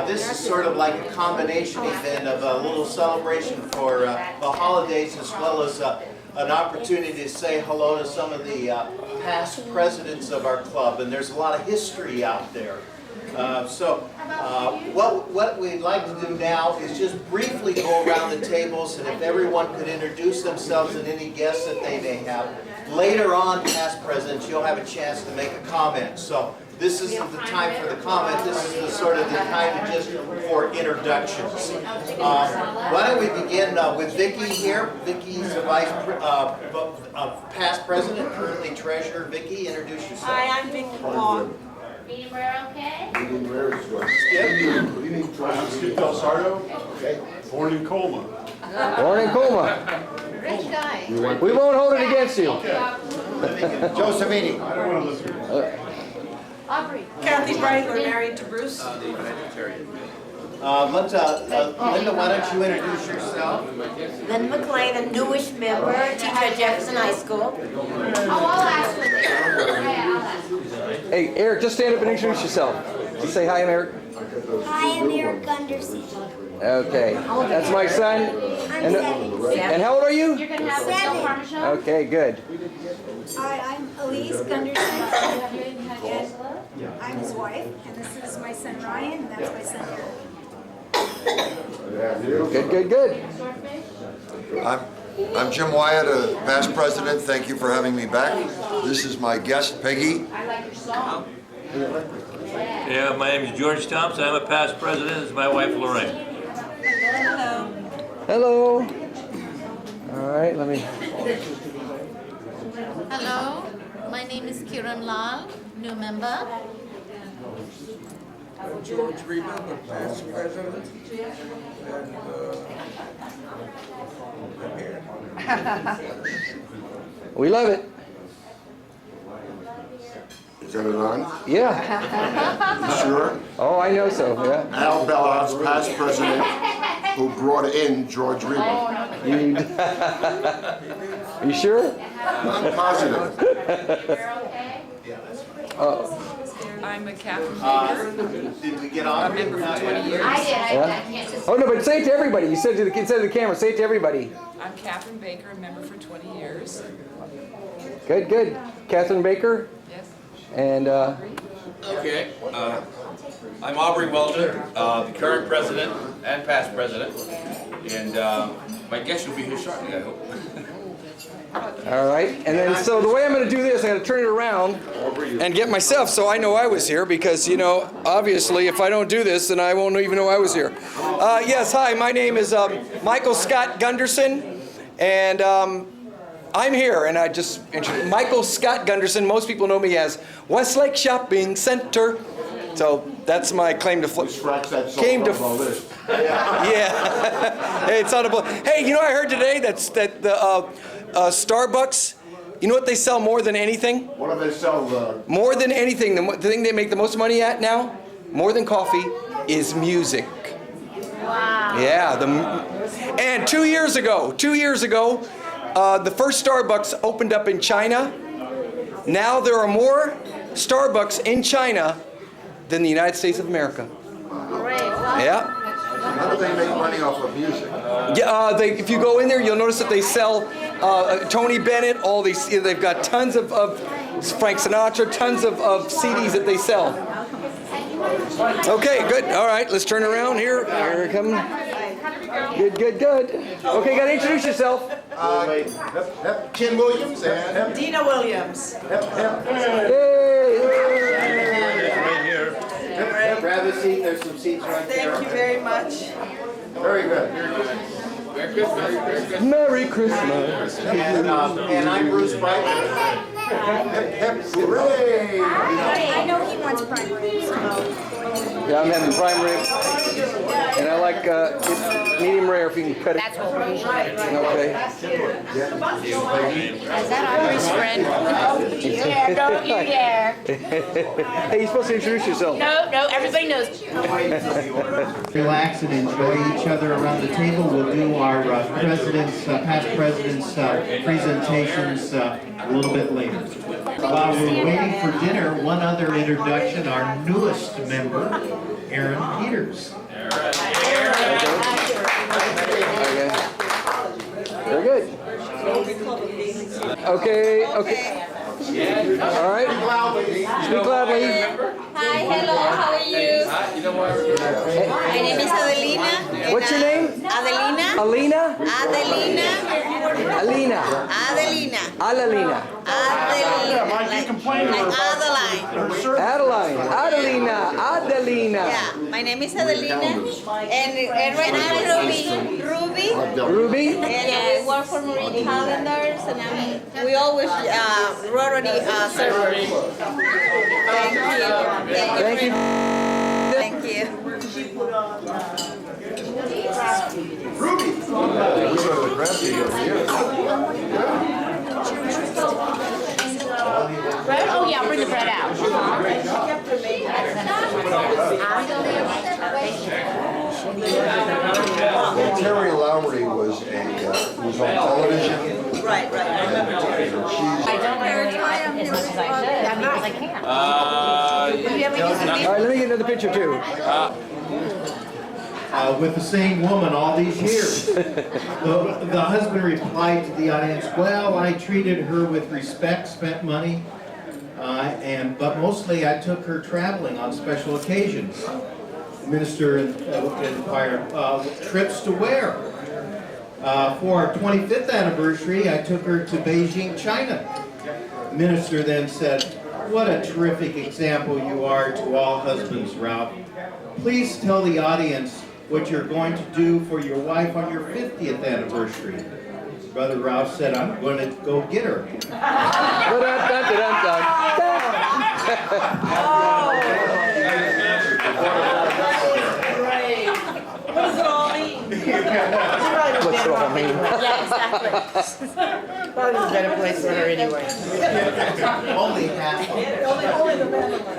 This is sort of like a combination event of a little celebration for the holidays, as well as an opportunity to say hello to some of the past presidents of our club. And there's a lot of history out there. What we'd like to do now is just briefly go around the tables, and if everyone could introduce themselves and any guests that they may have. Later on, past presidents, you'll have a chance to make a comment. So this isn't the time for the comment. This is the sort of the time just for introductions. Why don't we begin with Vicki here? Vicki's the past president, currently treasurer. Vicki, introduce yourself. Hi, I'm Vicki Long. Medium rare, okay? Medium rare is good. Skip. I'm Skip Del Sardo. Okay. Born in Colma. Born in Colma. Rich guy. We won't hold it against you. Joe Savini. I don't want to listen. Aubrey. Kathy Brightler, married to Bruce. Linda, why don't you introduce yourself? Linda McLean, a newish member, teacher at Jefferson High School. Oh, I'll ask with it. I'll ask. Hey, Eric, just stand up and introduce yourself. Just say hi, I'm Eric. Hi, I'm Eric Gunderson. Okay, that's my son. I'm 7. And how old are you? You're going to have the Del Parmesan? Okay, good. Hi, I'm Elise Gunderson. And I'm his wife, and this is my son Ryan, and that's my son Eric. Good, good, good. I'm Jim Wyatt, a past president. Thank you for having me back. This is my guest, Peggy. I like your song. Yeah, my name is George Thompson. I'm a past president. This is my wife, Lorraine. Hello. Hello. All right, let me. Hello, my name is Kiran Lal, new member. George Reba, the past president, and We love it. Is that it on? Yeah. You sure? Oh, I know so, yeah. Al Val'S, past president, who brought in George Reba. You sure? I'm positive. I'm a Catherine Baker, Did we get a on? member for 20 years. I did. I can't just. Oh, no, but say it to everybody. You said to the camera, say it to everybody. I'm Catherine Baker, a member for 20 years. Good, good. Catherine Baker. Yes. And, Okay, I'm Aubrey Weldon, the current president and past president, and my guest will be here shortly, I hope. all right. And then, so the way I'm going to do this, I got to turn it around and get myself so I know I was here because, you know, obviously if I don't do this, then I won't even know I was here. Yes, hi, my name is Michael Scott Gunderson, and I'm here, and I just Michael Scott Gunderson. Most people know me as Westlake Shopping Center, so that's my claim to came to yeah. Hey, it's audible. Hey, you know I heard today that the Starbucks. You know what they sell more than anything? What do they sell? More than anything, the thing they make the most money at now, more than coffee, is music. Wow. Yeah. And 2 years ago. The first Starbucks opened up in China. Now there are more Starbucks in China than the United States of America. Great. Yeah. How do they make money off of music? Yeah. If you go in there, you'll notice that they sell Tony Bennett. All these. They've got tons of Frank Sinatra. Tons of CDs that they sell. Okay. Good. All right. Let's turn around here. Here it comes. Good, good, good. Okay, gotta introduce yourself. Ken Williams and Dina Williams. Yay! Right here. Grab a seat. There's some seats right there. Thank you very much. very good. Merry Christmas. And I'm Bruce Brightman. Hooray! I know he wants prime rib. Yeah, I'm having prime rib, and I like it medium rare if you can cut it. That's what we usually do. Okay. Is that Aubrey's friend? Yeah, don't you dare. Hey, you're supposed to introduce yourself. No, everybody knows. Relax and enjoy each other around the table. We'll do our past presidents' presentations a little bit later. While we're waiting for dinner, one other introduction, our newest member, Aaron Peters. years. Okay. Very good. Okay. All right. Speak loudly. Hi, hello, how are you? My name is Adelina. What's your name? Adelina. Alina? Adelina. Alina. Adelina. Alalina. Adelina. Like Adeline. Adeline. Adelina. Adelina. Yeah, my name is Adelina. And right now Ruby. Ruby? And I work for Marine Calendars, and we always Rotary servers. Thank you. Thank you. Thank you. Bread? Oh yeah, bring the bread out. Terry Lowry was on television. Right. I don't really as much as I should because I can't. All right, let me get another picture too. With the same woman all these years. The husband replied to the audience, well, I treated her with respect, spent money, but mostly I took her traveling on special occasions. The minister inquired, trips to where? For our 25th anniversary, I took her to Beijing, China. The minister then said, what a terrific example you are to all husbands, Ralph. Please tell the audience what you're going to do for your wife on your 50th anniversary. Brother Ralph said, I'm going to go get her. What does it all mean? What's it all mean? Yeah, exactly. Probably a better place for her anyway. Only half of it. Only the better one.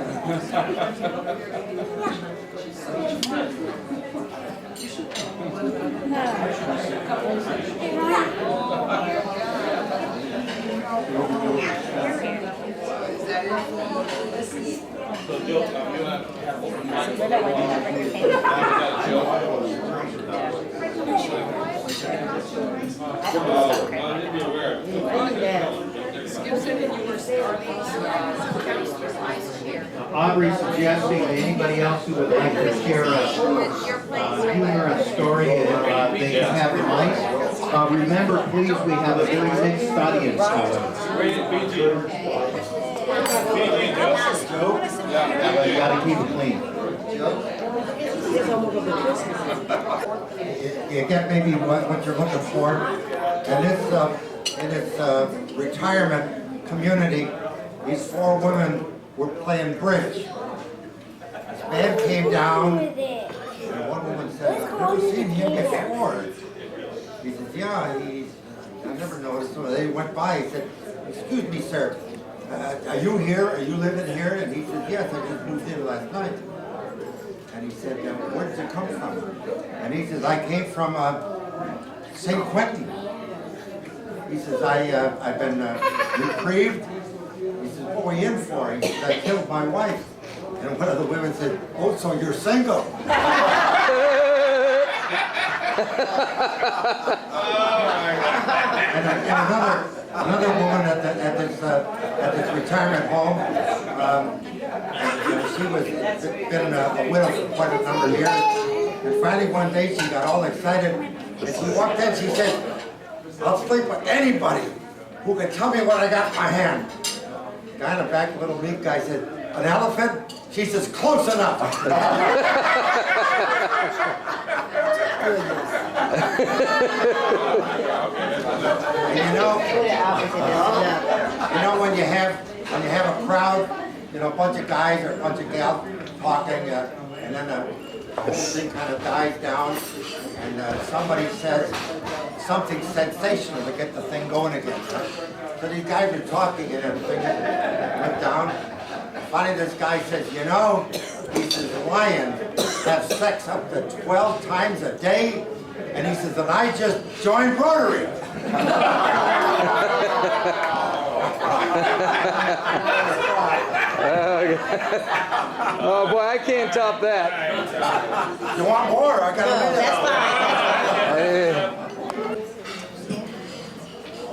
Aubrey suggesting that anybody else who would like to share a humorous story they can have the mic. Remember, please, we have a very mixed audience. You gotta keep it clean. You get maybe what you're looking for. In this retirement community, these 4 women were playing bridge. This man came down, and one woman said, I've never seen him before. He says, yeah, I never noticed. So they went by, he said, excuse me, sir, are you here? Are you living here? And he said, yes, I just moved in last night. And he said, where did you come from? And he says, I came from St. Quentin. He says, I've been reprieved. He says, what were you in for? He says, I killed my wife. And one of the women said, oh, so you're single. And another woman at this retirement home, she was been a widow for quite a number of years. And finally one day she got all excited and she walked in, she said, I'll sleep with anybody who can tell me what I got in my hand. The guy in the back, little meat guy, said, an elephant? She says, close enough. You know when you have a crowd, a bunch of guys or a bunch of gals talking, and then the whole thing kind of dies down, and somebody says something sensational to get the thing going again. So these guys are talking and everything went down. Finally this guy says, he says, lions have sex up to 12 times a day, and he says, and I just joined Rotary. Oh boy, I can't top that. You want more? I got a minute.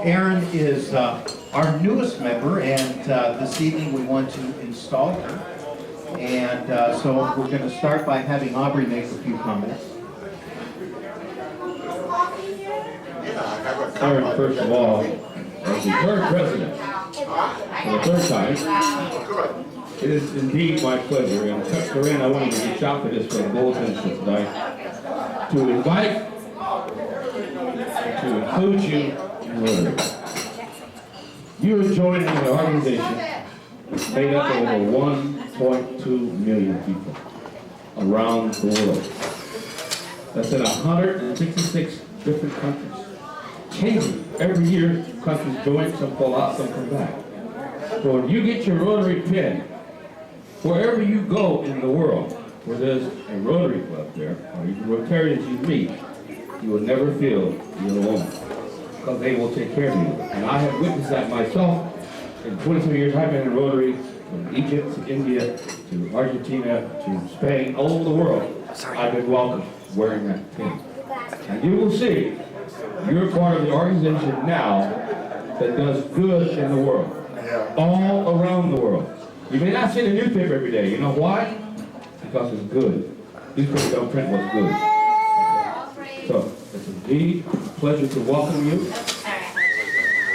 Erin is our newest member, and this evening we want to install her. And so we're going to start by having Aubrey make a few comments. Erin, first of all, as the current president, for the third time, it is indeed my pleasure, and Corinne, I wanted to reach out for this for the bulletin tonight, to invite, to include you in Rotary. You are joining an organization made up of over 1.2 million people around the world. That's in 166 different countries. Changing. Every year, countries join, some fall out, some come back. So when you get your Rotary pin, wherever you go in the world, where there's a Rotary club there, or even Rotarians you meet, you will never feel you're alone, because they will take care of you. And I have witnessed that myself. In 23 years I've been in Rotary, from Egypt to India to Argentina to Spain, all over the world, I've been welcomed wearing that pin. And you will see, you're part of the organization now that does good in the world, all around the world. You may not see the newspaper every day. You know why? Because it's good. Newspapers don't print what's good. So it's indeed a pleasure to welcome you.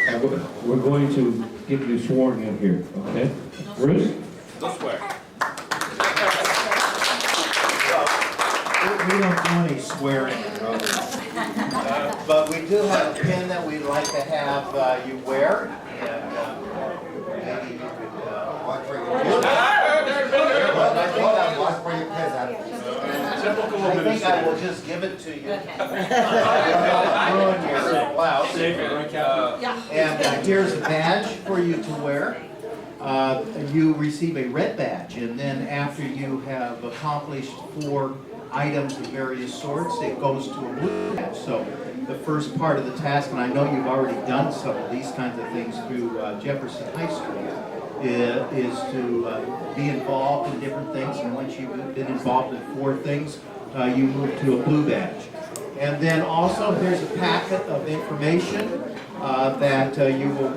And we're going to get you sworn in here, okay? Bruce? Let's swear. We don't do any swearing in Rotary. But we do have a pin that we'd like to have you wear. And maybe you could watch where you pin. I think I will just give it to you. Ruin your blouse. And here's a badge for you to wear. You receive a red badge, and then after you have accomplished 4 items of various sorts, it goes to a blue badge. So the first part of the task, and I know you've already done some of these kinds of things through Jefferson High School, is to be involved in different things, and once you've been involved in 4 things, you move to a blue badge. And then also here's a packet of information that you will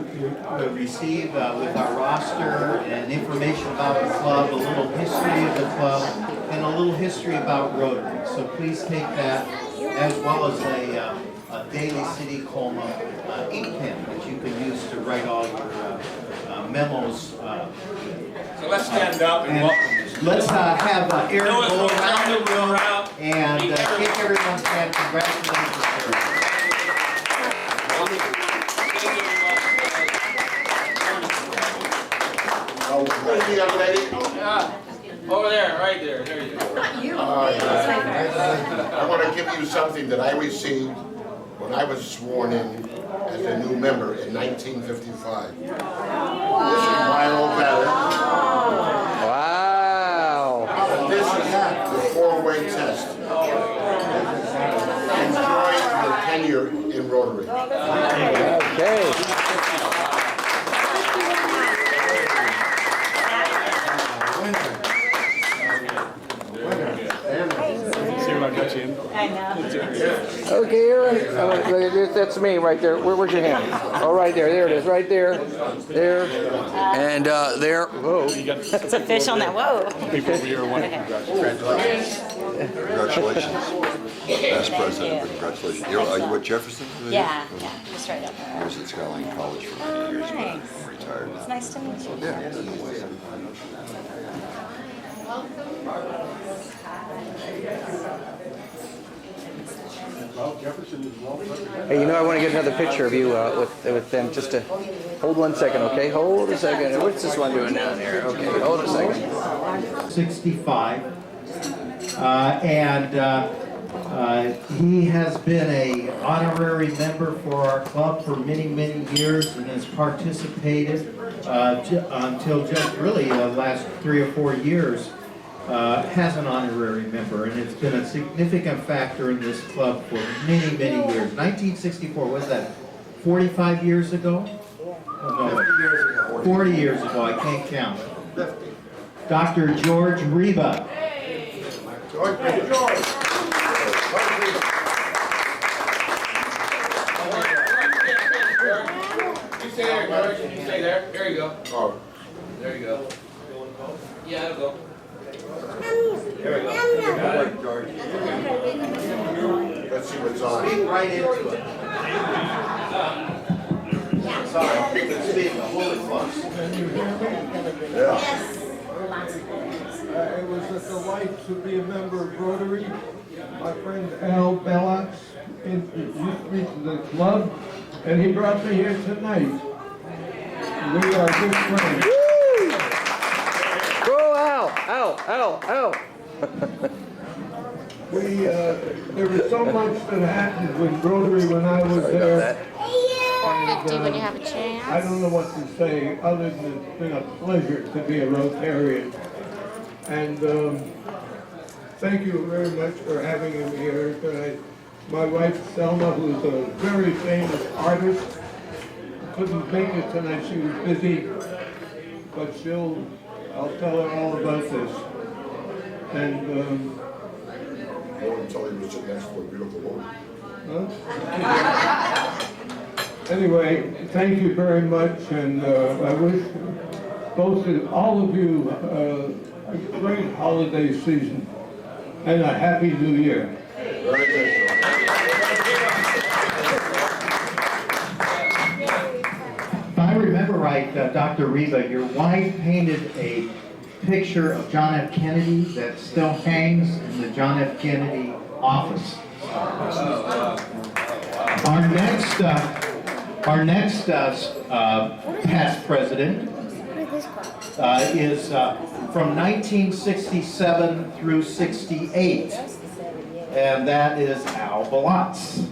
receive with our roster and information about the club, a little history of the club, and a little history about Rotary. So please take that, as well as a Daly City Colma ink pen that you can use to write all your memos. So let's stand up and welcome. Let's have Erin go around the room and take everyone's hand. Congratulations, Erin. Young lady. Over there, right there. There you go. You. I want to give you something that I received when I was sworn in as a new member in 1955. This is my old ballot. Wow. And this is the 4-way test. Enjoy your tenure in Rotary. Okay. I know. Okay, Erin. That's me right there. Where's your hand? Oh, right there. There it is. Right there. There. And there. Whoa. It's official now. Whoa. Congratulations. Congratulations. Past president, congratulations. Are you at Jefferson? Yeah, just right up there. I was at Skyline College for many years, but I'm retired now. It's nice to meet you. Yeah. Hey, you know I want to get another picture of you with them. Just to hold 1 second, okay? Hold a second. What's this one doing down here? Okay, hold a second. 65, and he has been an honorary member for our club for many, many years, and has participated until just really the last 3 or 4 years. Has an honorary member, and it's been a significant factor in this club for many, many years. 1964, what was that, 45 years ago? Oh, no, 50 years ago. 40 years ago, I can't count. Dr. George Reba. George. You stay there, George. You stay there. There you go. Oh. There you go. Yeah, it'll go. There we go. George. Let's see what's on. Speak right into it. Sorry, but speak a little close. Yeah. It was a delight to be a member of Rotary. My friend Val'S introduced me to the club, and he brought me here tonight. We are good friends. Go Al! Al! There was so much that happened with Rotary when I was there. And, when you have a chance. I don't know what to say other than it's been a pleasure to be a Rotarian. And thank you very much for having him here tonight. My wife Selma, who's a very famous artist, couldn't make it tonight. She was busy, but I'll tell her all about this. And I won't tell you what's next for a beautiful woman. Anyway, thank you very much, and I wish all of you a great holiday season and a happy new year. Very good. If I remember right, Dr. Reba, your wife painted a picture of John F. Kennedy that still hangs in the John F. Kennedy office. Our next past president is from 1967 through 68, and that is Val'S.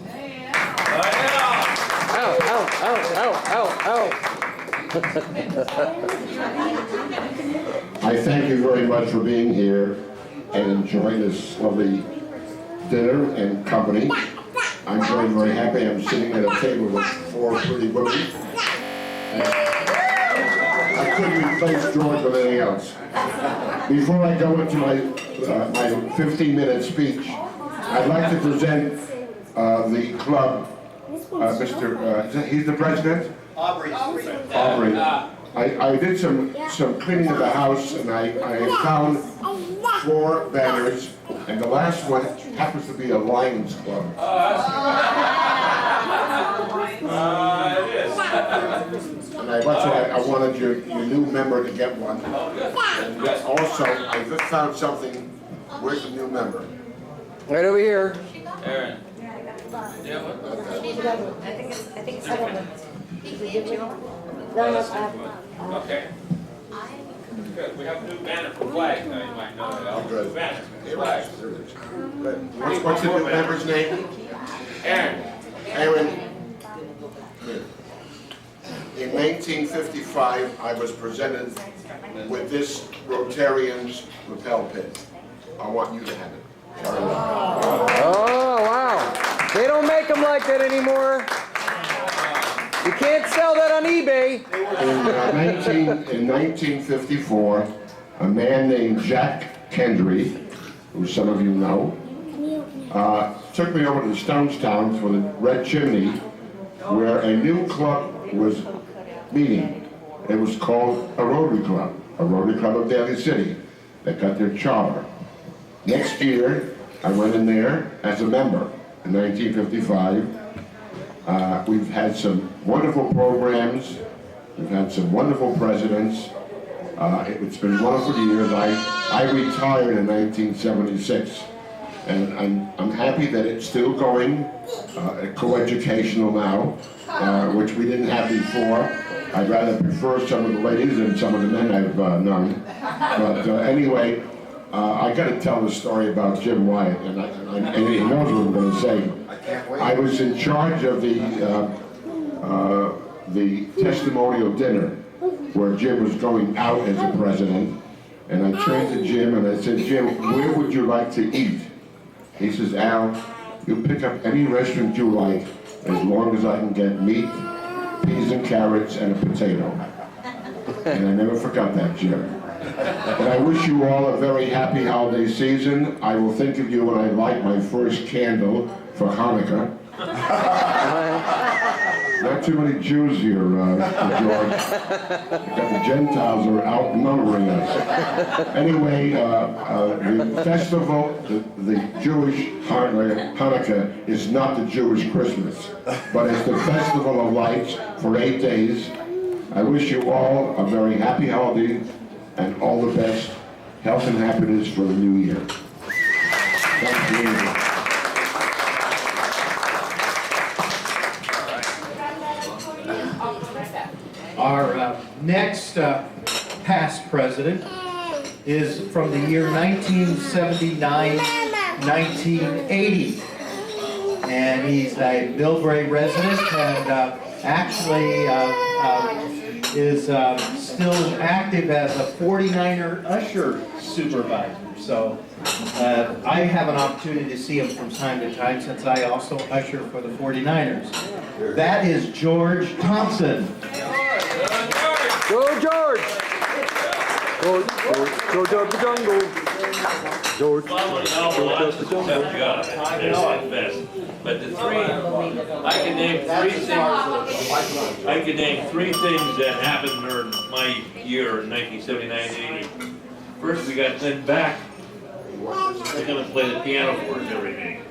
I thank you very much for being here and enjoying this lovely dinner and company. I'm very happy. I'm sitting at a table with 4 pretty women. I couldn't replace George with anything else. Before I go into my 15-minute speech, I'd like to present the club. He's the president? Aubrey. Aubrey. I did some cleaning of the house, and I found 4 banners, and the last one happens to be a Lions Club. And that's why I wanted your new member to get one. And also, I just found something. Where's the new member? Right over here. Aaron. I think it's Okay. Good. We have a new banner for flag. Now you might know that. Good. Banner. Flag. What's the new member's name? Aaron. Aaron. In 1955, I was presented with this Rotarian's lapel pin. I want you to have it. Oh, wow. They don't make them like that anymore. You can't sell that on eBay. In 1954, a man named Jack Kendry, who some of you know, took me over to Stonestown for the Red Chimney, where a new club was meeting. It was called a Rotary Club of Daly City. They got their charter. Next year, I went in there as a member in 1955. We've had some wonderful programs. We've had some wonderful presidents. It's been wonderful years. I retired in 1976, and I'm happy that it's still going, coeducational now, which we didn't have before. I'd rather prefer some of the ladies than some of the men I've known. But anyway, I got to tell the story about Jim Wyatt, and he knows what I'm going to say. I was in charge of the testimonial dinner where Jim was going out as the president, and I turned to Jim and I said, Jim, where would you like to eat? He says, Al, you pick up any restaurant you like as long as I can get meat, peas and carrots, and a potato. And I never forgot that, Jim. And I wish you all a very happy holiday season. I will think of you when I light my first candle for Hanukkah. Not too many Jews here, George. The Gentiles are outnumbering us. Anyway, the festival, the Jewish Hanukkah is not the Jewish Christmas, but it's the festival of lights for 8 days. I wish you all a very happy holiday and all the best health and happiness for the new year. Thank you. Our next past president is from the year 1979-1980. And he's a Millbrae resident and actually is still active as a 49er usher supervisor. So I have an opportunity to see him from time to time since I also usher for the 49ers. That is George Thompson. Go George! George of the jungle. George. George of the jungle. But the three, I can name three things that happened during my year in 1979-80. First, we got sent back to come and play the piano for us every meeting.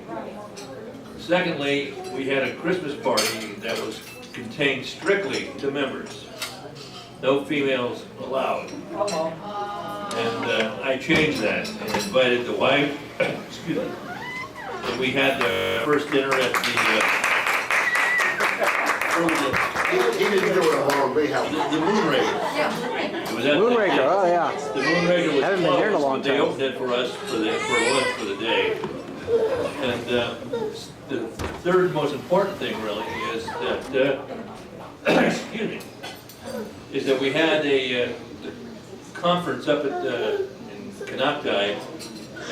Secondly, we had a Christmas party that was contained strictly to members. No females allowed. And I changed that and invited the wife, excuse me, and we had the first dinner at the, He didn't do it alone, we helped. the Moonraker. It was at Moonraker, oh yeah. The Moonraker was Haven't been there in a closed, long but they time. opened it for us for lunch for the day. And the third most important thing really is that, excuse me, is that we had a conference up at in Canocti,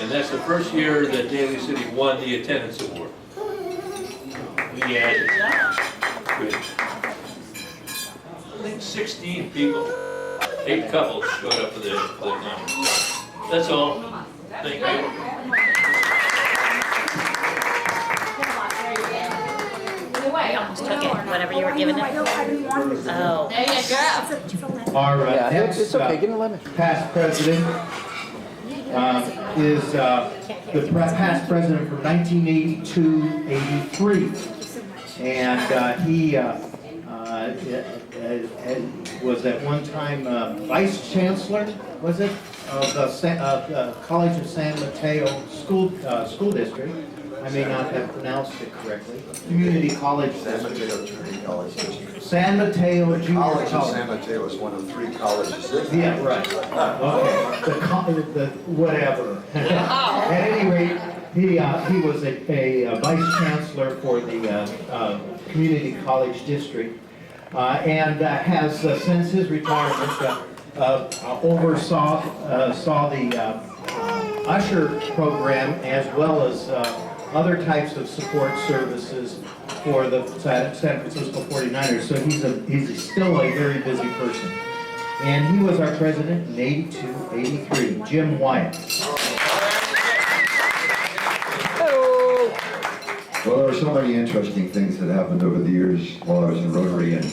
and that's the first year that Daly City won the attendance award. We had, I think 16 people, 8 couples showed up for the conference. That's all. Thank you. I almost took it, whatever you were giving it. Oh. There you go. Our Yeah, next it's okay, give him a lemon. past president is the past president from 1982-83. And he was at one time vice chancellor, was it, of the College of San Mateo School District. I may not have pronounced it correctly. Community College. San Mateo Junior College District. San Mateo Junior College College. of San Mateo is one of 3 colleges. Yeah, right. Okay. The whatever. At any rate, he was a vice chancellor for the Community College District, and has since his retirement oversaw the usher program as well as other types of support services for the San Francisco 49ers. So he's still a very busy person. And he was our president in 82-83, Jim Wyatt. Hello. Well, there were so many interesting things that happened over the years while I was in Rotary, and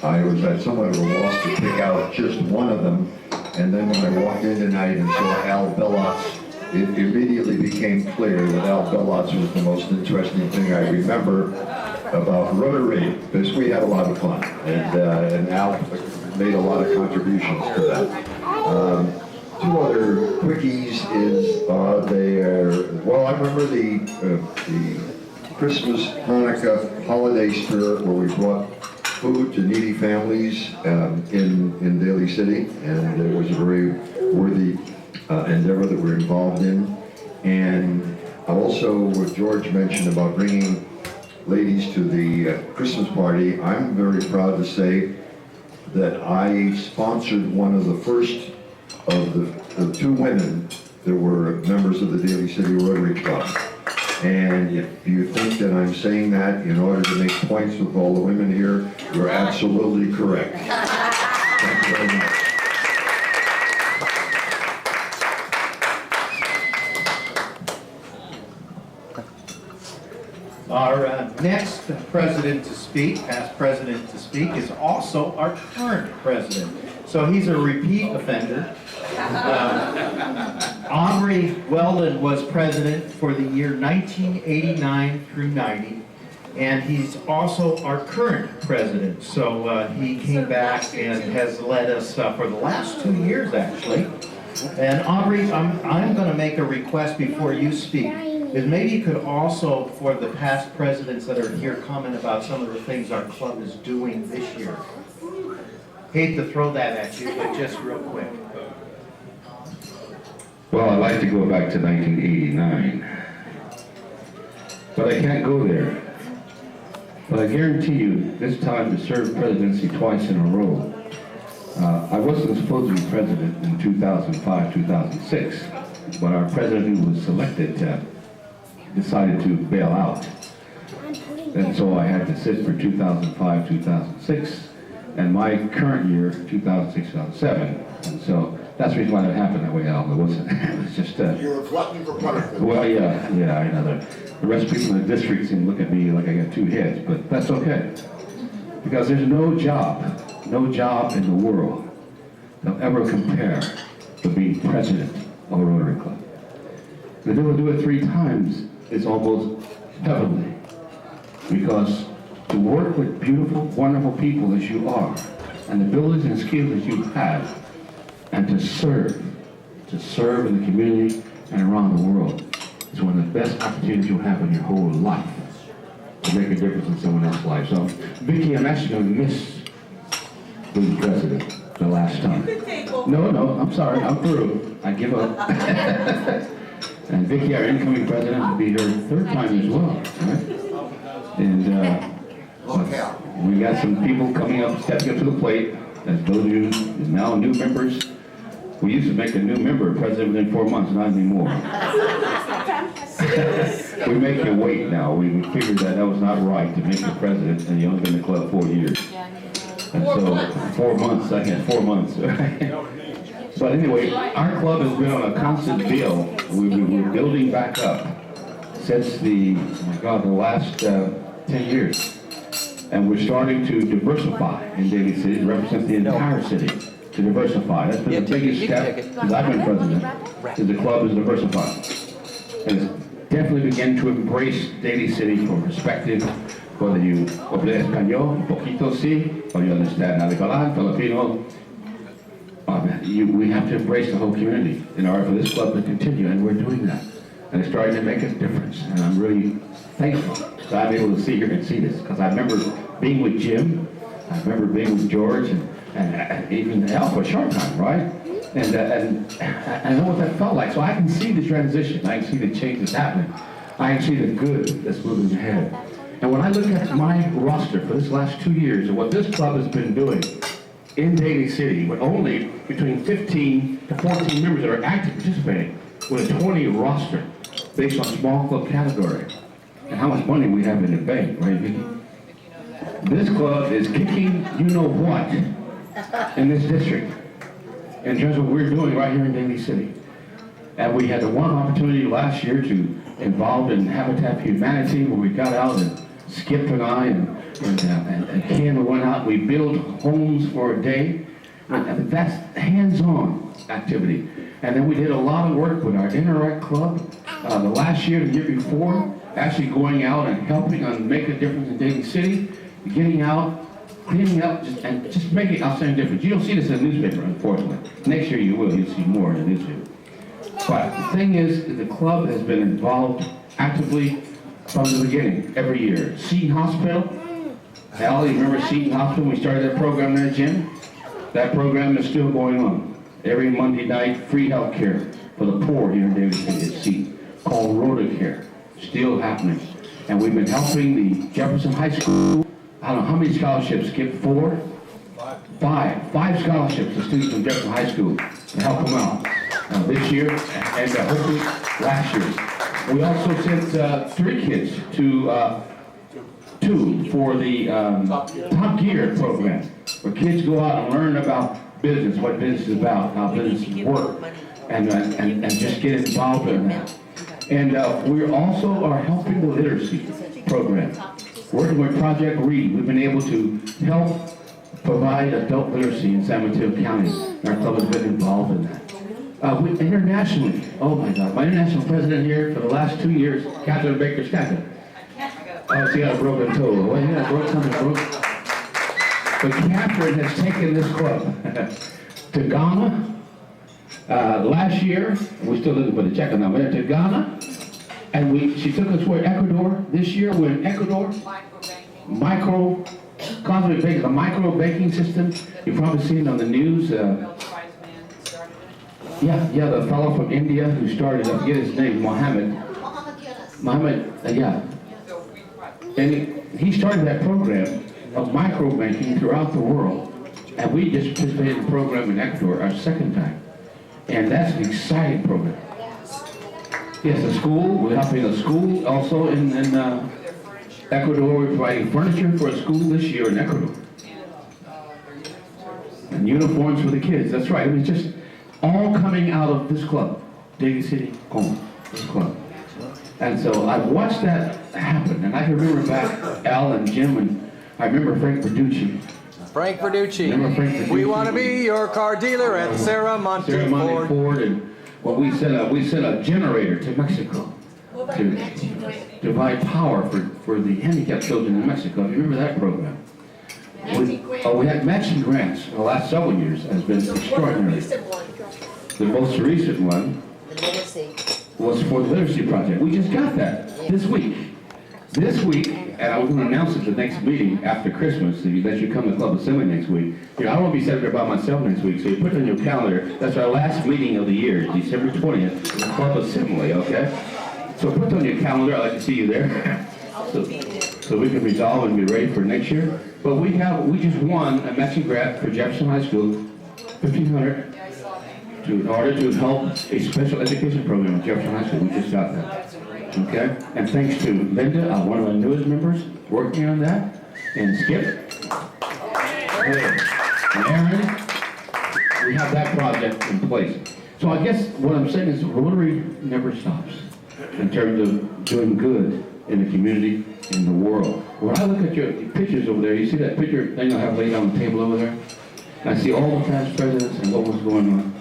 I was at somewhat of a loss to pick out just one of them. And then when I walked in tonight and saw Al Bellots, it immediately became clear that Al Bellots was the most interesting thing I remember about Rotary, because we had a lot of fun, and Al made a lot of contributions to that. 2 other quickies is well, I remember the Christmas, Hanukkah holiday spirit where we brought food to needy families in Daly City, and it was a very worthy endeavor that we're involved in. And also what George mentioned about bringing ladies to the Christmas party, I'm very proud to say that I sponsored one of the first of the 2 women that were members of the Daly City Rotary Club. And if you think that I'm saying that in order to make points with all the women here, you're absolutely correct. Thank you very much. Our next president to speak, past president to speak, is also our current president. So he's a repeat offender. Aubrey Weldon was president for the year 1989 through 90, and he's also our current president. So he came back and has led us for the last 2 years, actually. And Aubrey, I'm going to make a request before you speak. Is maybe you could also, for the past presidents that are here, comment about some of the things our club is doing this year. Hate to throw that at you, but just real quick. Well, I'd like to go back to 1989, but I can't go there. But I guarantee you, this time to serve presidency twice in a row, I wasn't supposed to be president in 2005, 2006, but our president who was selected decided to bail out. And so I had to sit for 2005, 2006, and my current year, 2006, 2007. And so that's the reason why that happened that way, Al. It wasn't, it was just... You're a glutton for punishment. Well, yeah, I know. The rest of the people in the district seem to look at me like I got two heads, but that's okay. Because there's no job in the world that'll ever compare to being president of a Rotary Club. To be able to do it 3 times is almost heavenly. Because to work with beautiful, wonderful people as you are, and the abilities and skills that you have, and to serve in the community and around the world, is one of the best opportunities you'll have in your whole life to make a difference in someone else's life. So, Vicki, I'm actually going to miss being president the last time. No, I'm sorry, I'm through. I give up. And Vicki, our incoming president, will be her 3rd time as well, right? And we got some people coming up, stepping up to the plate, as those of you now new members. We used to make a new member president within 4 months, not anymore. We make you wait now. We figured that was not right to make you president, and you only been in the club 4 years. And so 4 months, I had 4 months. But anyway, our club has been on a constant build. We're building back up since the last 10 years. And we're starting to diversify in Daly City to represent the entire city, to diversify. That's been the biggest step since I've been president, is the club is diversifying. And it's definitely began to embrace Daly City from perspective, whether you hablas español, un poquito sí, or you understand Naligalan, Filipino. We have to embrace the whole community in order for this club to continue, and we're doing that. And it's starting to make a difference, and I'm really thankful that I'm able to sit here and see this, because I remember being with Jim, I remember being with George, and even Al for a short time, right? And I know what that felt like, so I can see the transition, I can see the change that's happening, I can see the good that's moving ahead. And when I look at my roster for this last 2 years and what this club has been doing in Daly City, with only between 15 to 14 members that are actively participating, with a 20 roster based on small club category, and how much money we have in the bank, right, Vicki? This club is kicking you-know-what in this district in terms of what we're doing right here in Daly City. And we had the one opportunity last year to involve in Habitat for Humanity, where we got out, and Skip and I and Ken, we went out, we built homes for a day. And that's hands-on activity. And then we did a lot of work with our Interact Club the last year, the year before, actually going out and helping on make a difference in Daly City, getting out, cleaning up, and just making outstanding difference. You don't see this in the newspaper, unfortunately. Next year you will, you'll see more in the newspaper. But the thing is, the club has been involved actively from the beginning, every year. Seton Hospital, Al, you remember Seton Hospital, we started that program there, Jim? That program is still going on. Every Monday night, free health care for the poor here in Daly City at Seton, called Rotary Care, still happening. And we've been helping the Jefferson High School. I don't know how many scholarships, Skip, 4? 5 scholarships to students from Jefferson High School to help them out this year and hopefully last year. We also sent 3 kids to 2 for the Top Gear program, where kids go out and learn about business, what business is about, how businesses work, and just get involved in that. And we also are helping the literacy program. Working with Project Read, we've been able to help provide adult literacy in San Mateo County. Our club has been involved in that. Internationally, oh my God, my international president here for the last 2 years, Catherine Baker-Stacken. Oh, she got a broken toe. Well, yeah, something broke. But Catherine has taken this club to Ghana. Last year, we're still looking for the check on that. We went to Ghana, and she took us to Ecuador. This year, we're in Ecuador. Cosmic baking, a micro baking system. You've probably seen it on the news. The fellow from India who started, I forget his name, Mohammed, And he started that program of micro banking throughout the world. And we just participated in the program in Ecuador our second time. And that's an exciting program. Yes, a school, we're helping a school also in Ecuador. We're providing furniture for a school this year in Ecuador. And uniforms for the kids, that's right. It was just all coming out of this club, Daly City, this club. And so I've watched that happen, and I can remember back Al and Jim, and I remember Frank Verducci. We want to be your car dealer at Sarah Monte Ford. And well, we sent a generator to Mexico to provide power for the handicapped children in Mexico. Do you remember that program? We had matching grants for the last several years. Has been extraordinary. The most recent one was for the literacy project. We just got that this week. And I was going to announce it at the next meeting after Christmas, that you come to Club Assembly next week. I won't be sitting there by myself next week, so you put it on your calendar. That's our last meeting of the year, December 20th, Club Assembly, okay? So put it on your calendar. I'd like to see you there. So we can resolve and be ready for next year. But we just won a matching grant for Jefferson High School, $1,500, in order to help a special education program at Jefferson High School. We just got that. Okay? And thanks to Linda, one of our newest members, working on that, and Skip, and Aaron, we have that project in place. So I guess what I'm saying is Rotary never stops in terms of doing good in the community, in the world. When I look at your pictures over there, you see that picture thing I have laid on the table over there? And I see all the past presidents and what was going on.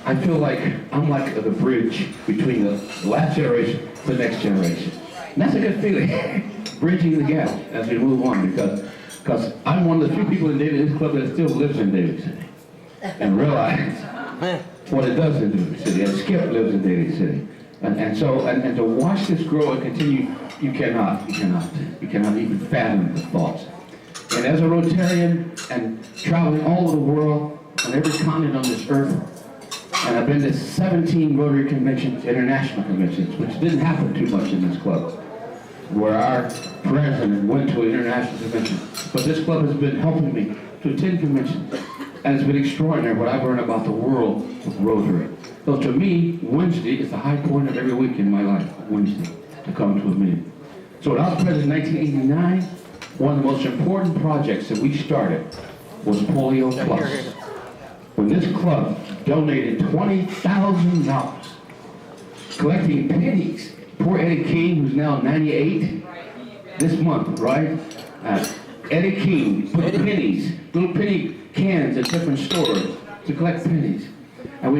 I feel like I'm like the bridge between the last generation and the next generation. And that's a good feeling, bridging the gap as we move on, because I'm one of the few people in this club that still lives in Daly City and realize what it does in Daly City. And Skip lives in Daly City. And to watch this grow and continue, you cannot even fathom the thoughts. And as a Rotarian and traveling all over the world, on every continent on this earth, and I've been to 17 Rotary conventions, international conventions, which didn't happen too much in this club, where our president went to an international convention. But this club has been helping me to attend conventions. And it's been extraordinary what I've learned about the world of Rotary. So to me, Wednesday is the high point of every week in my life, Wednesday, to come to a meeting. So when I was president in 1989, one of the most important projects that we started was Polio Plus. When this club donated $20,000, collecting pennies. Poor Eddie King, who's now 98, this month, right? Eddie King put pennies, little penny cans at different stores to collect pennies. And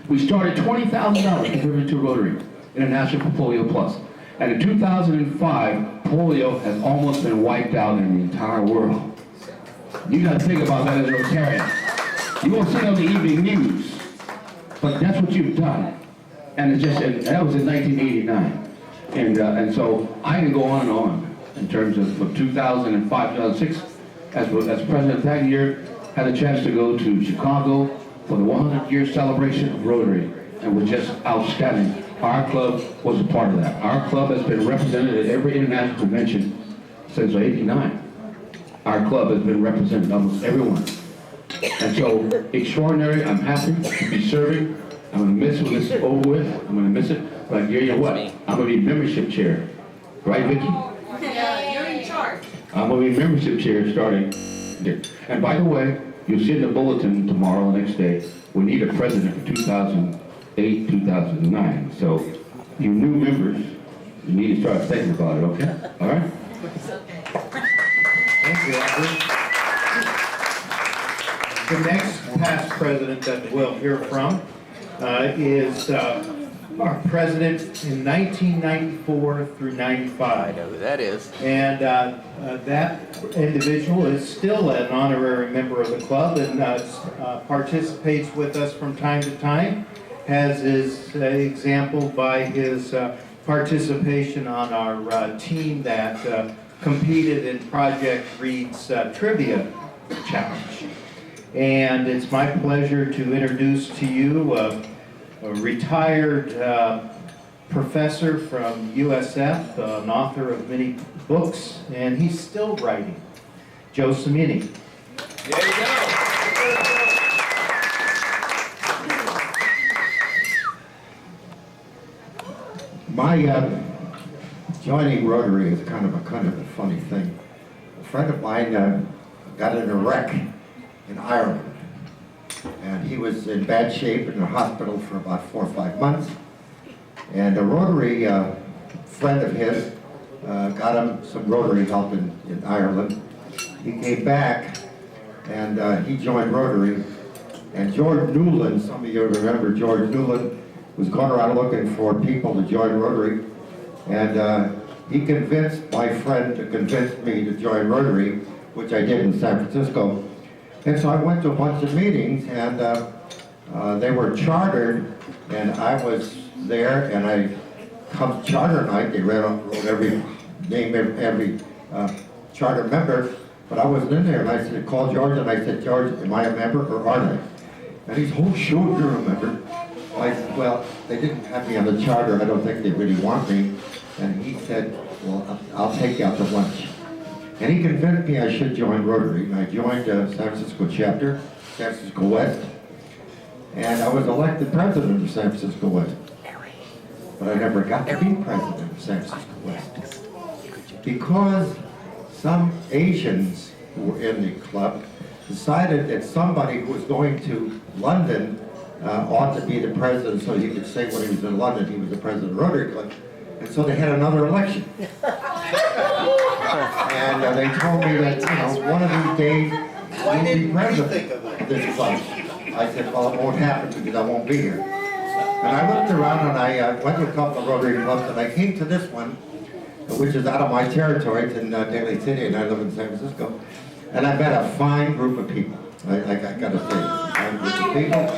we started $20,000 contributed to Rotary International for Polio Plus. And in 2005, polio has almost been wiped out in the entire world. You got to think about that as a Rotarian. You won't see it on the evening news, but that's what you've done. And that was in 1989. And so I can go on and on in terms of from 2005, 2006, as president that year, had a chance to go to Chicago for the 100-year celebration of Rotary, and was just outstanding. Our club was a part of that. Our club has been represented at every international convention since '89. Our club has been represented, almost everyone. And so, extraordinary, I'm happy to be serving. I'm going to miss when this is over with. I'm going to miss it. But I hear you what? I'm going to be membership chair. Right, Vicki? Yeah, you're in charge. I'm going to be membership chair starting. And by the way, you'll see in the bulletin tomorrow, the next day, we need a president for 2008, 2009. So you new members, you need to start thinking about it, okay? All right? Thank you, Albert. The next past president that we'll hear from is our president in 1994 through 95. I know who that is. And that individual is still an honorary member of the club and participates with us from time to time, has his example by his participation on our team that competed in Project Reed's Trivia Challenge. And it's my pleasure to introduce to you a retired professor from USF, an author of many books, and he's still writing, Joe Cimini. There you go. My joining Rotary is kind of a funny thing. A friend of mine got in a wreck in Ireland, and he was in bad shape in the hospital for about 4 or 5 months. And a Rotary friend of his got him some Rotary help in Ireland. He came back and he joined Rotary. And George Newland, some of you remember George Newland, was going around looking for people to join Rotary. And he convinced my friend to convince me to join Rotary, which I did in San Francisco. And so I went to a bunch of meetings, and they were chartered, and I was there, and I come charter night, they wrote every name, every charter member, but I wasn't in there, and I said, called George, and I said, George, am I a member or aren't I? And he said, oh, sure, you're a member. I said, well, they didn't have me on the charter, I don't think they really want me. And he said, well, I'll take you out to lunch. And he convinced me I should join Rotary, and I joined San Francisco chapter, San Francisco West, and I was elected president of San Francisco West. But I never got to be president of San Francisco West because some Asians who were in the club decided that somebody who was going to London ought to be the president so he could say when he was in London he was the president of Rotary Club. And so they had another election. And they told me that, one of these days you'll be president of this club. I said, well, it won't happen because I won't be here. And I looked around and I went to a couple of Rotary clubs and I came to this one, which is out of my territory. It's in Daly City and I live in San Francisco. And I met a fine group of people. I got to say, a fine group of people.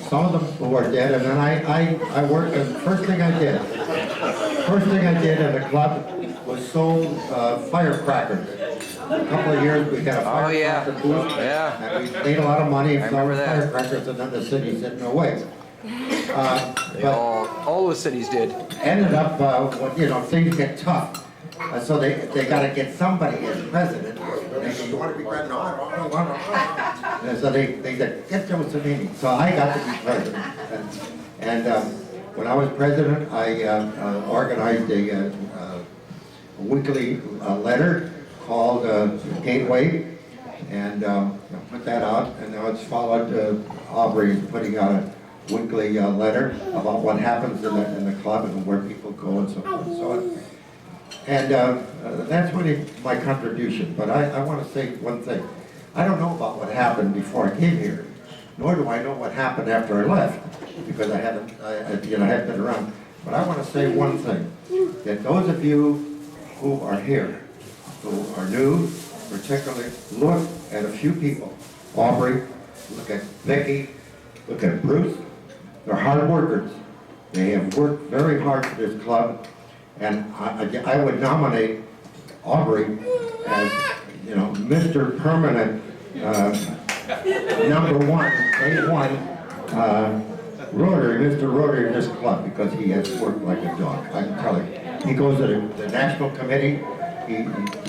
Some of them who are dead, and then I worked, and first thing I did in the club was sold firecrackers. A couple of years we got a firecracker booth, and we made a lot of money selling firecrackers, and then the city said no way. All the cities did. Ended up, things get tough. So they got to get somebody as president. And they said, you want to be president? No, I don't want to. And so they said, get Joe Cimini. So I got to be president. And when I was president, I organized a weekly letter called Gateway, and put that out. And now it's followed. Aubrey is putting out a weekly letter about what happens in the club and where people go and so forth and so on. And that's really my contribution. But I want to say one thing. I don't know about what happened before I came here, nor do I know what happened after I left, because I haven't been around. But I want to say one thing, that those of you who are here, who are new, particularly, look at a few people. Aubrey, look at Vicki, look at Bruce. They're hard workers. They have worked very hard for this club. And I would nominate Aubrey as, Mr. Permanent, #1, A1, Rotary, Mr. Rotary in this club, because he has worked like a dog. I can tell you. He goes to the national committee. He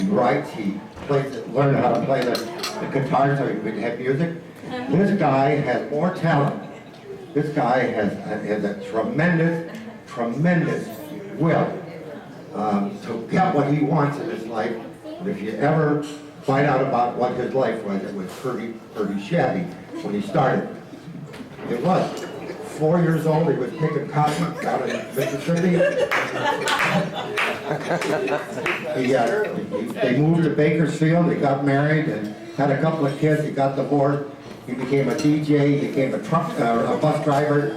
writes. He learned how to play the guitar so he could have music. This guy has more talent. This guy has a tremendous will. To get what he wants in his life. And if you ever find out about what his life was, it was pretty shabby when he started. It was. 4 years old, he was picking cotton out in Mississippi. They moved to Bakersfield, they got married and had a couple of kids, he got divorced. He became a DJ, he became a bus driver.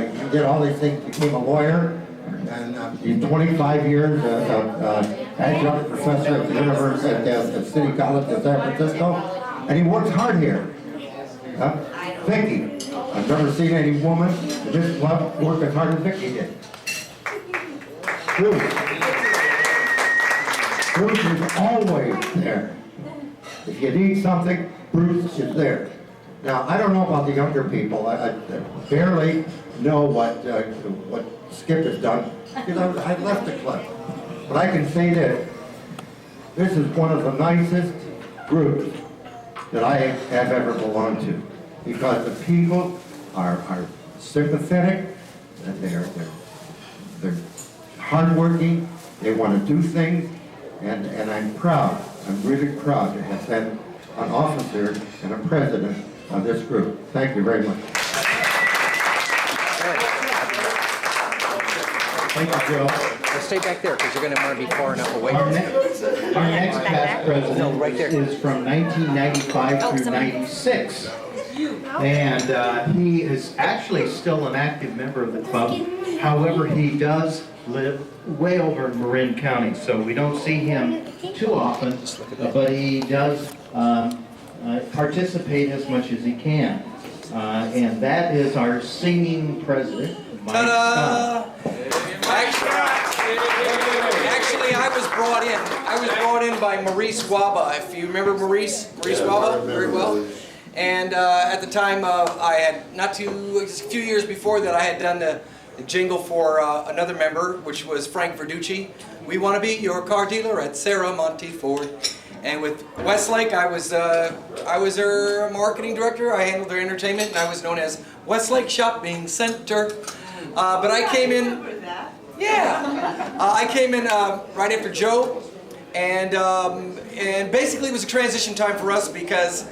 He did all these things, became a lawyer. And in 25 years, adjunct professor at the University at City College in San Francisco. And he works hard here. Vicky, I've never seen any woman in this club work as hard as Vicky did. Bruce is always there. If you need something, Bruce is there. Now, I don't know about the younger people. I barely know what Skip has done because I left the club. But I can say this is one of the nicest groups that I have ever belonged to, because the people are sympathetic, and they're hardworking, they want to do things, and I'm proud, I'm really proud to have been an officer and a president of this group. Thank you very much. Thank you, Joe. Stay back there because you're going to want to be far enough away. Our next past president is from 1995 through 96. And he is actually still an active member of the club. However, he does live way over in Marin County, so we don't see him too often, but he does participate as much as he can. And that is our singing president, Mike Scott. Actually, I was brought in by Maurice Waba. If you remember Maurice Waba very well. And at the time, I had a few years before that, I had done the jingle for another member, which was Frank Verducci. We want to be your car dealer at Sarah Monte Ford. And with Westlake, I was their marketing director. I handled their entertainment, and I was known as Westlake Shopping Center. But I came in. Yeah, I came in right after Joe, and basically it was a transition time for us because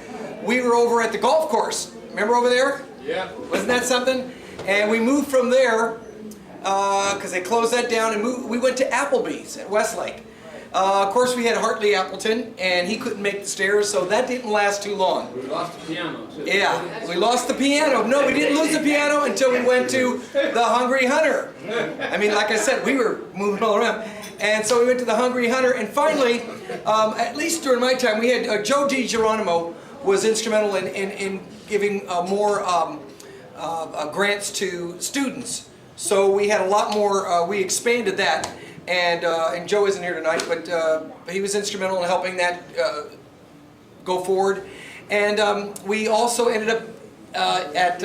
we were over at the golf course. Remember over there? Yeah. Wasn't that something? And we moved from there because they closed that down and we went to Applebee's at Westlake. Of course, we had Hartley Appleton, and he couldn't make the stairs, so that didn't last too long. We lost the piano, too. Yeah, we lost the piano. No, we didn't lose the piano until we went to the Hungry Hunter. I mean, like I said, we were moving all around. And so we went to the Hungry Hunter, and finally, at least during my time, we had Joe DiGeronimo was instrumental in giving more grants to students. So we had a lot more, we expanded that. And Joe isn't here tonight, but he was instrumental in helping that go forward. And we also ended up at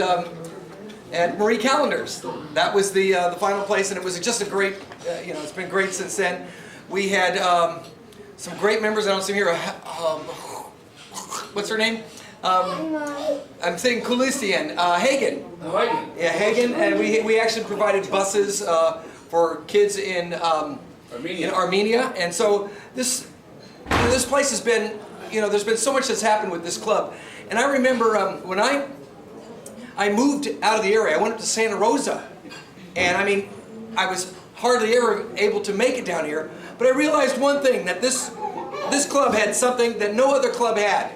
Marie Callender's. That was the final place, and it was just a great, it's been great since then. We had some great members. I don't see them here. What's her name? I'm saying Kulisian, Hagen. Yeah, Hagen, and we actually provided buses for kids in Armenia, and so this place has been, there's been so much that's happened with this club. And I remember when I moved out of the area, I went up to Santa Rosa, and I mean, I was hardly ever able to make it down here, but I realized one thing, that this club had something that no other club had.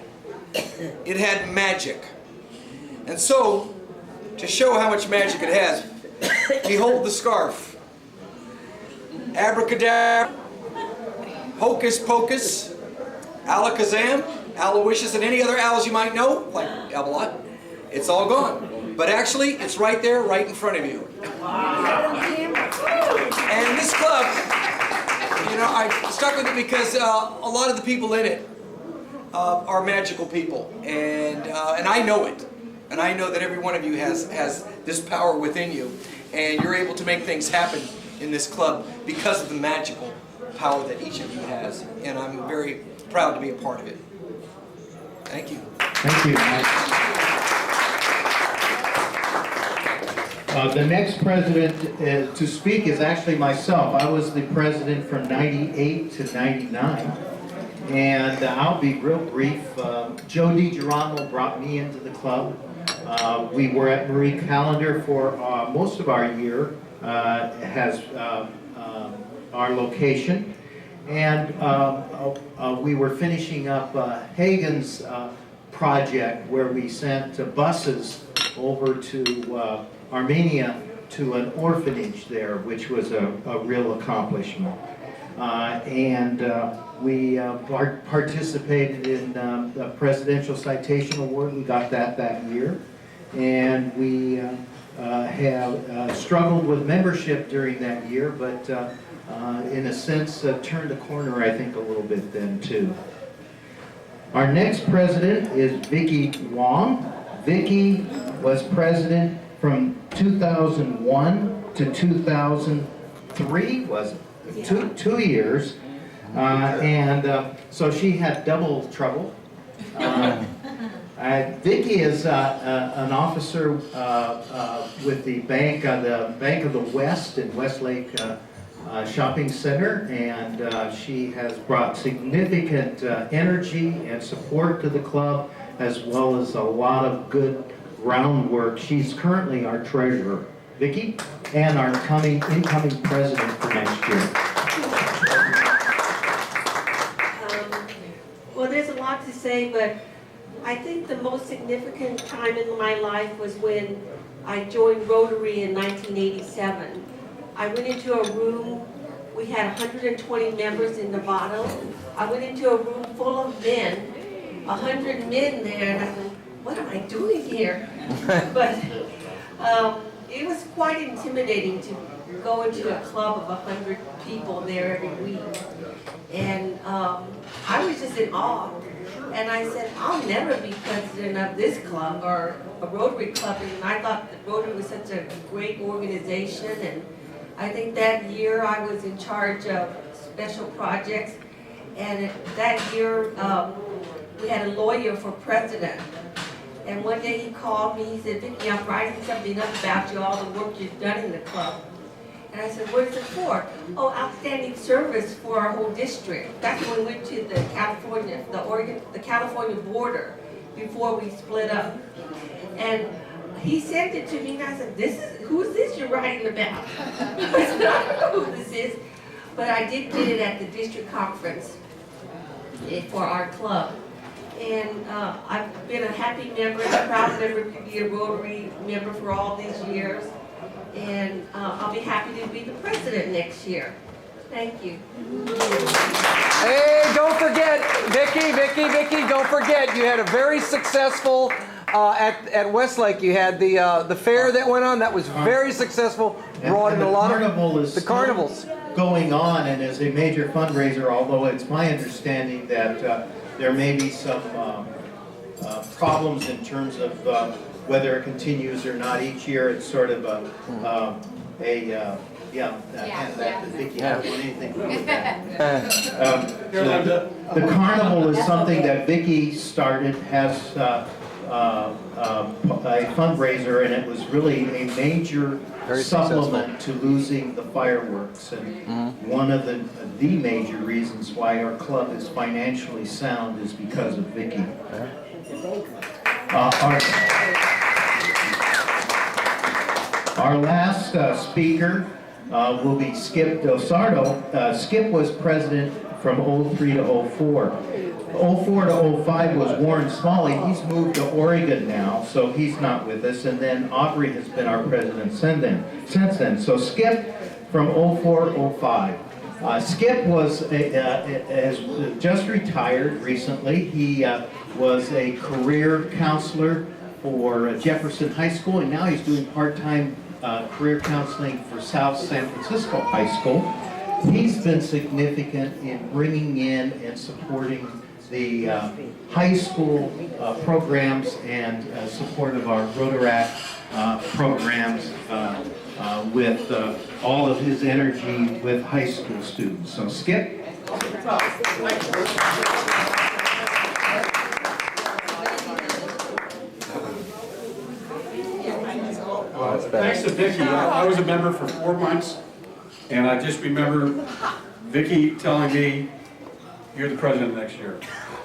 It had magic. And so, to show how much magic it has, behold the scarf. Abracadabra, hocus pocus, alakazam, Aloysius, and any other owls you might know, like Avalot. It's all gone. But actually, it's right there, right in front of you. And this club, I stuck with it because a lot of the people in it are magical people, and I know it. And I know that every one of you has this power within you, and you're able to make things happen in this club because of the magical power that each of you has, and I'm very proud to be a part of it. Thank you. Thank you. The next president to speak is actually myself. I was the president from 98 to 99. And I'll be real brief. Joe DiGeronimo brought me into the club. We were at Marie Callender for most of our year, has our location. And we were finishing up Hagen's project where we sent buses over to Armenia to an orphanage there, which was a real accomplishment. We participated in the Presidential Citation Award. We got that year. And we have struggled with membership during that year, but in a sense turned a corner, I think, a little bit then too. Our next president is Vicki Wong. Vicki was president from 2001 to 2003, was it? Two years. So she had double trouble. Vicki is an officer with the Bank of the West in Westlake Shopping Center, and she has brought significant energy and support to the club, as well as a lot of good groundwork. She's currently our treasurer, Vicki, and our incoming president for next year. Well, there's a lot to say, but I think the most significant time in my life was when I joined Rotary in 1987. I went into a room, we had 120 members in Nevada. I went into a room full of men, 100 men there, and I thought, what am I doing here? But it was quite intimidating to go into a club of 100 people there every week. And I was just in awe. And I said, I'll never be president of this club or a Rotary club. And I thought that Rotary was such a great organization. And I think that year I was in charge of special projects. And that year we had a lawyer for president. And one day he called me, he said, Vicki, I'm writing something up about you, all the work you've done in the club. And I said, what is it for? Oh, outstanding service for our whole district. That's when we went to the California border before we split up. And he sent it to me, and I said, who's this you're writing about? I said, I don't know who this is. But I did get it at the district conference for our club. And I've been a happy member and a proud member to be a Rotary member for all these years. And I'll be happy to be the president next year. Thank you. Hey, don't forget, Vicki, don't forget, you had a very successful, at Westlake, you had the fair that went on, that was very successful, brought in a lot of, the carnivals going on, and is a major fundraiser, although it's my understanding that there may be some problems in terms of whether it continues or not each year. It's sort of the carnival is something that Vicki started, has a fundraiser, and it was really a major supplement to losing the fireworks, and one of the major reasons why our club is financially sound is because of Vicki. Our last speaker will be Skip Dosardo. Skip was president from 03 to 04. 04 to 05 was Warren Smalley. He's moved to Oregon now, so he's not with us. And then Aubrey has been our president since then. So Skip from 04 05. Skip has just retired recently. He was a career counselor for Jefferson High School, and now he's doing part-time career counseling for South San Francisco High School. He's been significant in bringing in and supporting the high school programs and support of our Rotaract programs with all of his energy with high school students. So Skip. Thanks to Vicki. I was a member for 4 months, and I just remember Vicki telling me, you're the president next year.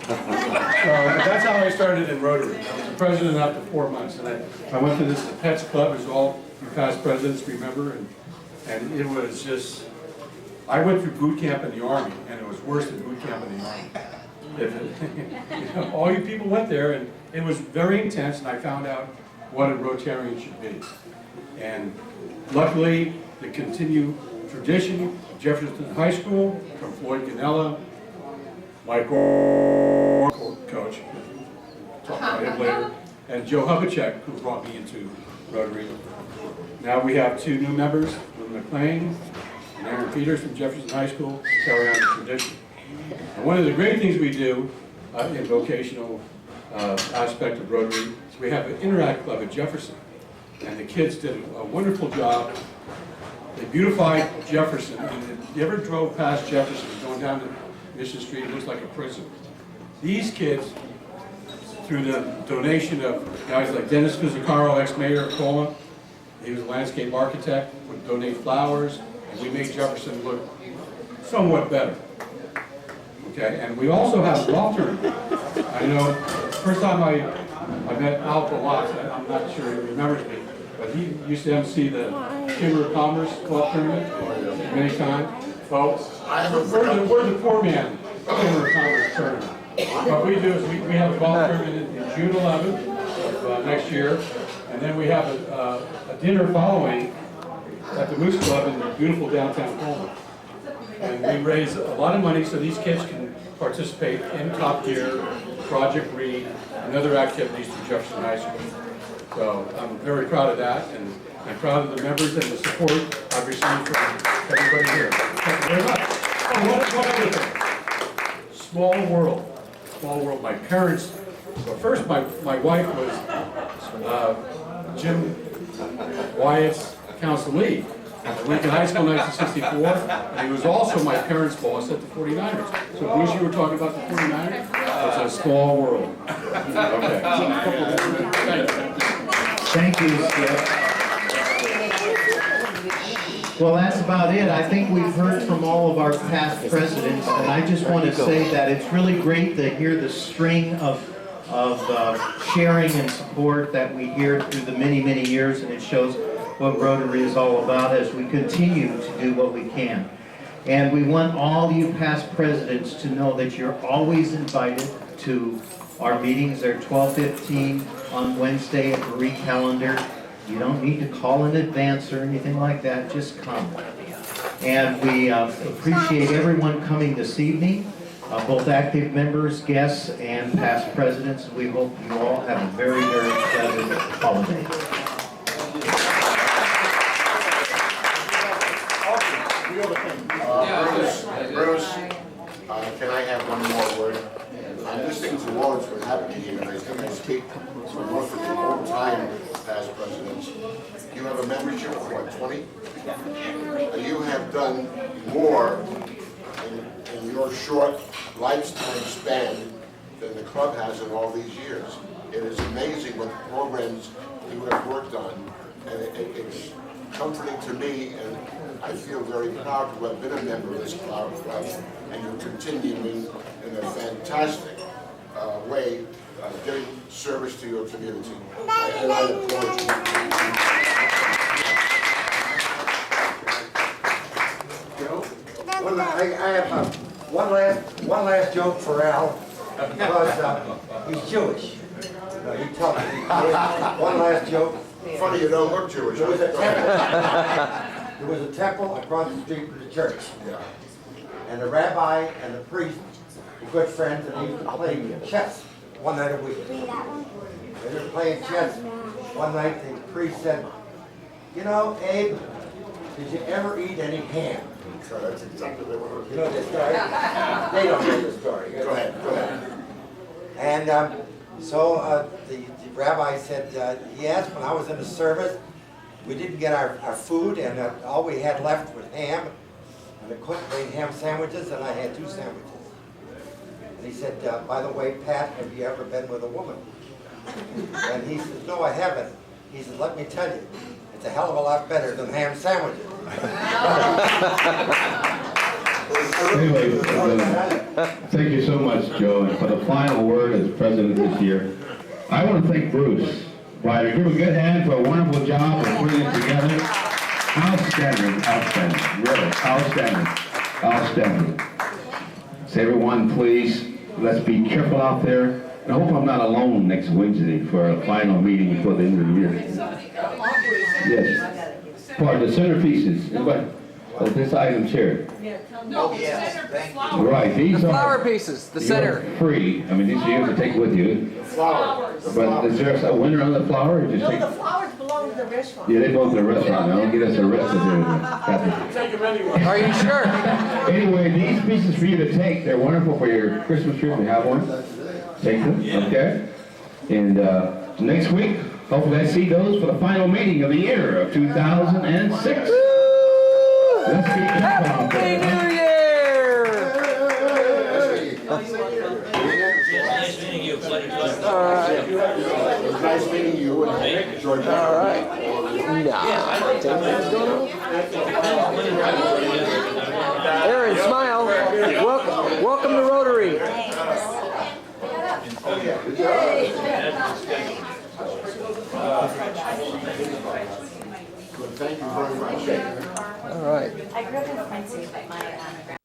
That's how I started in Rotary. I was the president after 4 months, and I went to this Pets Club, as all you past presidents remember, and it was just, I went through boot camp in the Army, and it was worse than boot camp in the Army. All you people went there, and it was very intense, and I found out what a Rotarian should be. And luckily, the continued tradition of Jefferson High School, from Floyd Ganella, Mike coach, talk about him later, and Joe Hubachek, who brought me into Rotary. Now we have 2 new members, Lynn McLean and Aaron Peters from Jefferson High School, to carry on the tradition. And one of the great things we do in vocational aspect of Rotary is we have an Interact Club at Jefferson. And the kids did a wonderful job. They beautified Jefferson. And if you ever drove past Jefferson, going down to Mission Street, it looks like a prison. These kids, through the donation of guys like Dennis Fizzicaro, ex-mayor of Colma, he was a landscape architect, would donate flowers, and we made Jefferson look somewhat better. Okay, and we also have a golf tournament. I know, first time I met Al Val'S, I'm not sure he remembers me, but he used to MC the Chamber of Commerce golf tournament many times. Well, we're the poor man Chamber of Commerce tournament. What we do is we have a golf tournament in June 11th of next year, and then we have a dinner following at the Moose Club in beautiful downtown Colma. And we raise a lot of money so these kids can participate in Top Gear, Project Read, and other activities through Jefferson High School. So I'm very proud of that, and I'm proud of the members and the support I've received from everybody here. Thank you very much. Oh, one other thing. Small world. Small world. My parents, well, first my wife was Jim Wyatt's counselee at Lincoln High School in 1964, and he was also my parents' boss at the 49ers. So Bruce, you were talking about the 49ers? It's a small world. Okay. Thank you, Skip. Well, that's about it. I think we've heard from all of our past presidents, and I just want to say that it's really great to hear the string of sharing and support that we hear through the many, many years, and it shows what Rotary is all about as we continue to do what we can. And we want all you past presidents to know that you're always invited to our meetings. They're 12:15 on Wednesday at Marie Calendar. You don't need to call in advance or anything like that, just come. And we appreciate everyone coming this evening, both active members, guests, and past presidents. We hope you all have a very, very pleasant holiday. Bruce, can I have one more word? I'm listening to words what's happening here, and I think I speak for most of the old-time past presidents. You have a membership of what, 20? You have done more in your short lifetime span than the club has in all these years. It is amazing what programs you have worked on, and it's comforting to me, and I feel very proud to have been a member of this club, and you're continuing in a fantastic way giving service to your community. And I applaud you. I have one last joke for Al, because he's Jewish. He tells me one last joke. Funny you don't look Jewish. There was a temple across the street from the church. Yeah. And the rabbi and the priest were good friends, and they used to play chess one night a week. They were playing chess one night. The priest said, "You know, Abe, did you ever eat any ham?" So that's exactly what we're. You know the story? They don't know the story. Go ahead. And so the rabbi said, yes, when I was in the service, we didn't get our food, and all we had left was ham. And the cook made ham sandwiches, and I had 2 sandwiches. And he said, by the way, Pat, have you ever been with a woman? And he said, no, I haven't. He said, let me tell you, it's a hell of a lot better than ham sandwiches. Anyway, Thank you so much, Joe. And for the final word as president this year, I want to thank Bruce Ryder. Give a good hand for a wonderful job of putting it together. Outstanding, outstanding, really, outstanding, outstanding. So everyone, please, let's be careful out there. And I hope I'm not alone next Wednesday for a final meeting before the end of the year. Yes. Part of the centerpieces. Anybody? Oh, this item's here. Oh, yes, thank you. Right, these The are flower pieces, the center. free. I mean, these are yours to take with you. But is there a winner on the flower? Or just No, take... the flowers belong to the restaurant. Yeah, they belong to the restaurant. Now, don't get us arrested here. Are you sure? Anyway, these pieces for you to take, they're wonderful for your Christmas tree if you have one. Take them, okay? And next week, hopefully I see those for the final meeting of the year of 2006. Let's be careful out there. Happy New Year! Nice meeting you. Pleasure talking. All right. It was nice meeting you and George. All right. Aaron, smile. Welcome to Rotary. Thank you very much. All right. I grew up in Quincy, but my